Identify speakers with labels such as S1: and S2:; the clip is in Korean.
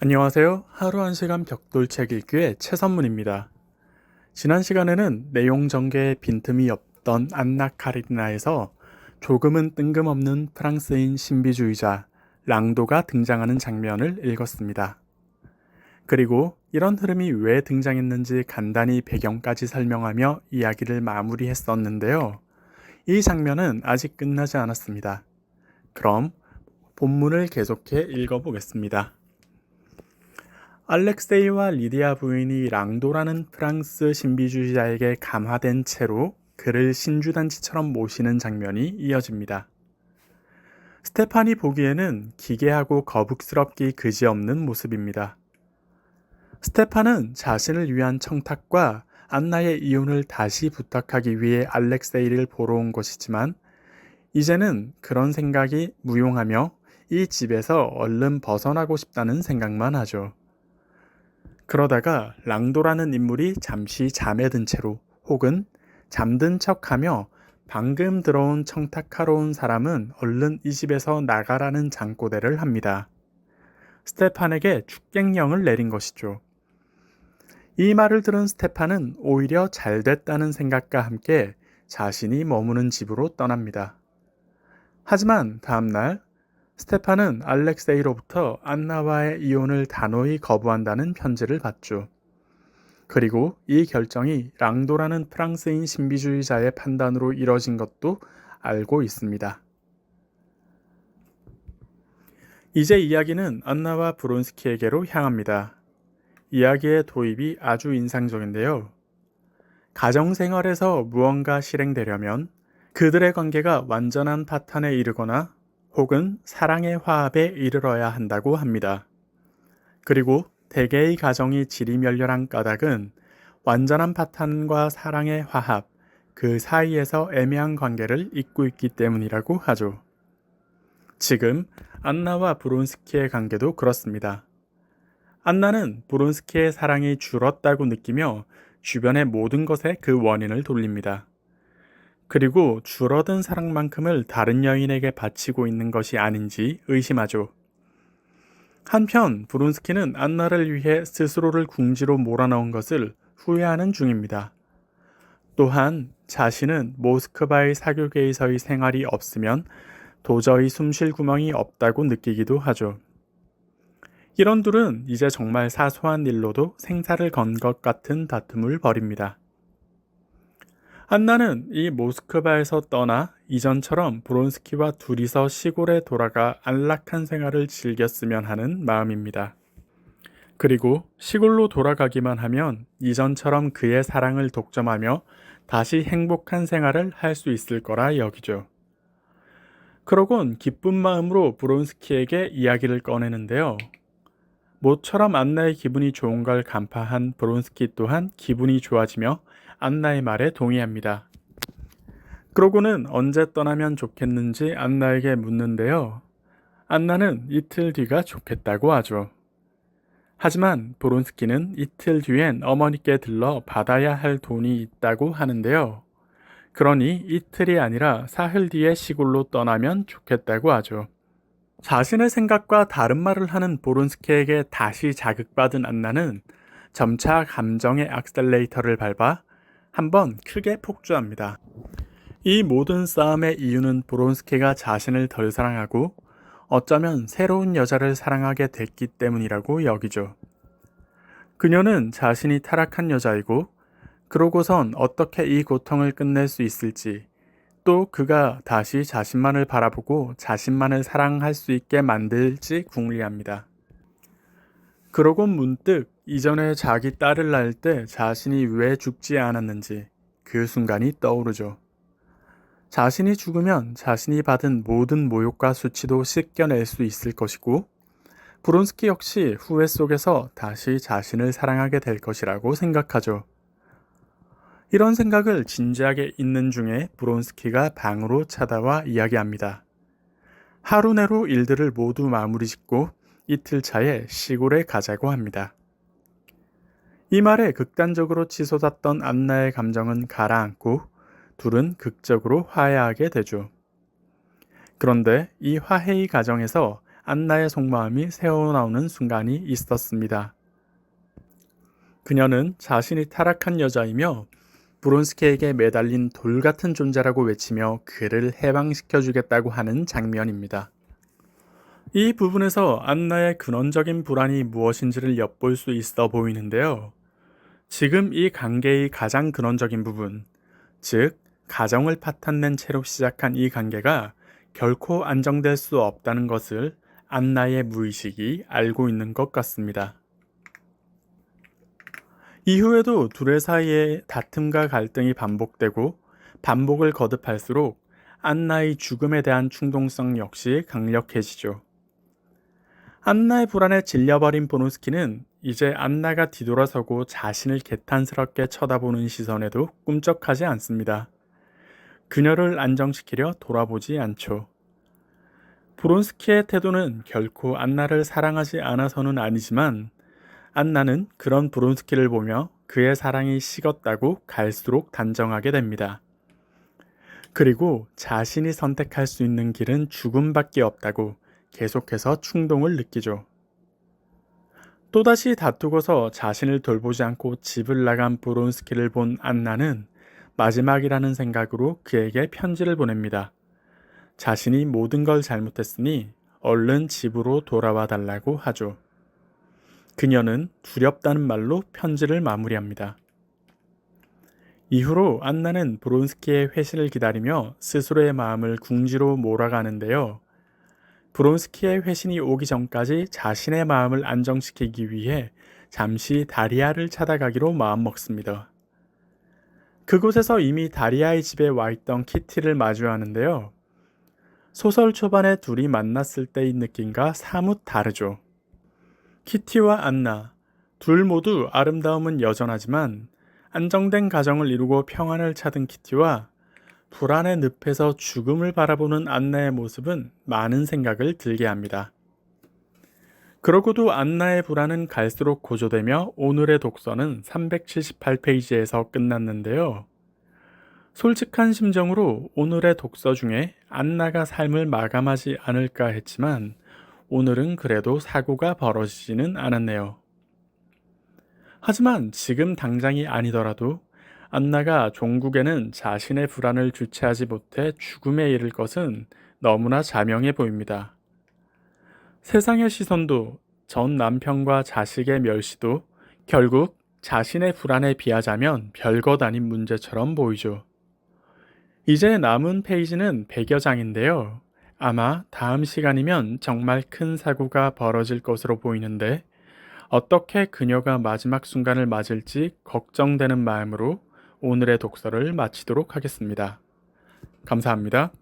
S1: 안녕하세요. 하루 1시간 벽돌 책 읽기의 최선문입니다. 지난 시간에는 내용 전개에 빈틈이 없던 안나 카리나에서 조금은 뜬금없는 프랑스인 신비주의자 랑도가 등장하는 장면을 읽었습니다. 그리고 이런 흐름이 왜 등장했는지 간단히 배경까지 설명하며 이야기를 마무리했었는데요. 이 장면은 아직 끝나지 않았습니다. 그럼 본문을 계속해 읽어보겠습니다. 알렉세이와 리디아 부인이 랑도라는 프랑스 신비주의자에게 감화된 채로 그를 신주단지처럼 모시는 장면이 이어집니다. 스테판이 보기에는 기괴하고 거북스럽기 그지없는 모습입니다. 스테판은 자신을 위한 청탁과 안나의 이혼을 다시 부탁하기 위해 알렉세이를 보러 온 것이지만 이제는 그런 생각이 무용하며 이 집에서 얼른 벗어나고 싶다는 생각만 하죠. 그러다가 랑도라는 인물이 잠시 잠에 든 채로 혹은 잠든 척하며 방금 들어온 청탁하러 온 사람은 얼른 이 집에서 나가라는 장꼬대를 합니다. 스테판에게 축객령을 내린 것이죠. 이 말을 들은 스테판은 오히려 잘 됐다는 생각과 함께 자신이 머무는 집으로 떠납니다. 하지만 다음날 스테판은 알렉세이로부터 안나와의 이혼을 단호히 거부한다는 편지를 받죠. 그리고 이 결정이 랑도라는 프랑스인 신비주의자의 판단으로 이뤄진 것도 알고 있습니다. 이제 이야기는 안나와 브론스키에게로 향합니다. 이야기의 도입이 아주 인상적인데요. 가정생활에서 무언가 실행되려면 그들의 관계가 완전한 파탄에 이르거나 혹은 사랑의 화합에 이르러야 한다고 합니다. 그리고 대개의 가정이 지리멸렬한 까닭은 완전한 파탄과 사랑의 화합, 그 사이에서 애매한 관계를 잇고 있기 때문이라고 하죠. 지금 안나와 브론스키의 관계도 그렇습니다. 안나는 브론스키의 사랑이 줄었다고 느끼며 주변의 모든 것에 그 원인을 돌립니다. 그리고 줄어든 사랑만큼을 다른 여인에게 바치고 있는 것이 아닌지 의심하죠. 한편 브론스키는 안나를 위해 스스로를 궁지로 몰아넣은 것을 후회하는 중입니다. 또한 자신은 모스크바의 사교계에서의 생활이 없으면 도저히 숨쉴 구멍이 없다고 느끼기도 하죠. 이런 둘은 이제 정말 사소한 일로도 생사를 건 것 같은 다툼을 벌입니다. 안나는 이 모스크바에서 떠나 이전처럼 브론스키와 둘이서 시골에 돌아가 안락한 생활을 즐겼으면 하는 마음입니다. 그리고 시골로 돌아가기만 하면 이전처럼 그의 사랑을 독점하며 다시 행복한 생활을 할 수 있을 거라 여기죠. 그러곤 기쁜 마음으로 브론스키에게 이야기를 꺼내는데요. 모처럼 안나의 기분이 좋은 걸 간파한 브론스키 또한 기분이 좋아지며 안나의 말에 동의합니다. 그러고는 언제 떠나면 좋겠는지 안나에게 묻는데요. 안나는 이틀 뒤가 좋겠다고 하죠. 하지만 브론스키는 이틀 뒤엔 어머니께 들러 받아야 할 돈이 있다고 하는데요. 그러니 이틀이 아니라 사흘 뒤에 시골로 떠나면 좋겠다고 하죠. 자신의 생각과 다른 말을 하는 브론스키에게 다시 자극받은 안나는 점차 감정의 악셀레이터를 밟아 한번 크게 폭주합니다. 이 모든 싸움의 이유는 브론스키가 자신을 덜 사랑하고 어쩌면 새로운 여자를 사랑하게 됐기 때문이라고 여기죠. 그녀는 자신이 타락한 여자이고 그러고선 어떻게 이 고통을 끝낼 수 있을지 또 그가 다시 자신만을 바라보고 자신만을 사랑할 수 있게 만들지 궁리합니다. 그러곤 문득 이전에 자기 딸을 낳을 때 자신이 왜 죽지 않았는지 그 순간이 떠오르죠. 자신이 죽으면 자신이 받은 모든 모욕과 수치도 씻겨낼 수 있을 것이고 브론스키 역시 후회 속에서 다시 자신을 사랑하게 될 것이라고 생각하죠. 이런 생각을 진지하게 있는 중에 브론스키가 방으로 찾아와 이야기합니다. 하루 내로 일들을 모두 마무리 짓고 이틀 차에 시골에 가자고 합니다. 이 말에 극단적으로 치솟았던 안나의 감정은 가라앉고 둘은 극적으로 화해하게 되죠. 그런데 이 화해의 과정에서 안나의 속마음이 새어나오는 순간이 있었습니다. 그녀는 자신이 타락한 여자이며 브론스키에게 매달린 돌 같은 존재라고 외치며 그를 해방시켜 주겠다고 하는 장면입니다. 이 부분에서 안나의 근원적인 불안이 무엇인지를 엿볼 수 있어 보이는데요. 지금 이 관계의 가장 근원적인 부분, 즉 가정을 파탄낸 채로 시작한 이 관계가 결코 안정될 수 없다는 것을 안나의 무의식이 알고 있는 것 같습니다. 이후에도 둘의 사이에 다툼과 갈등이 반복되고 반복을 거듭할수록 안나의 죽음에 대한 충동성 역시 강력해지죠. 안나의 불안에 질려버린 브론스키는 이제 안나가 뒤돌아서고 자신을 개탄스럽게 쳐다보는 시선에도 꿈쩍하지 않습니다. 그녀를 안정시키려 돌아보지 않죠. 브론스키의 태도는 결코 안나를 사랑하지 않아서는 아니지만 안나는 그런 브론스키를 보며 그의 사랑이 식었다고 갈수록 단정하게 됩니다. 그리고 자신이 선택할 수 있는 길은 죽음밖에 없다고 계속해서 충동을 느끼죠. 또다시 다투고서 자신을 돌보지 않고 집을 나간 브론스키를 본 안나는 마지막이라는 생각으로 그에게 편지를 보냅니다. 자신이 모든 걸 잘못했으니 얼른 집으로 돌아와 달라고 하죠. 그녀는 두렵다는 말로 편지를 마무리합니다. 이후로 안나는 브론스키의 회신을 기다리며 스스로의 마음을 궁지로 몰아가는데요. 브론스키의 회신이 오기 전까지 자신의 마음을 안정시키기 위해 잠시 다리아를 찾아가기로 마음먹습니다. 그곳에서 이미 다리아의 집에 와 있던 키티를 마주하는데요. 소설 초반에 둘이 만났을 때의 느낌과 사뭇 다르죠. 키티와 안나, 둘 모두 아름다움은 여전하지만 안정된 가정을 이루고 평안을 찾은 키티와 불안의 늪에서 죽음을 바라보는 안나의 모습은 많은 생각을 들게 합니다. 그러고도 안나의 불안은 갈수록 고조되며 오늘의 독서는 378페이지에서 끝났는데요. 솔직한 심정으로 오늘의 독서 중에 안나가 삶을 마감하지 않을까 했지만 오늘은 그래도 사고가 벌어지지는 않았네요. 하지만 지금 당장이 아니더라도 안나가 종국에는 자신의 불안을 주체하지 못해 죽음에 이를 것은 너무나 자명해 보입니다. 세상의 시선도 전 남편과 자식의 멸시도 결국 자신의 불안에 비하자면 별것 아닌 문제처럼 보이죠. 이제 남은 페이지는 100여 장인데요. 아마 다음 시간이면 정말 큰 사고가 벌어질 것으로 보이는데 어떻게 그녀가 마지막 순간을 맞을지 걱정되는 마음으로 오늘의 독서를 마치도록 하겠습니다. 감사합니다.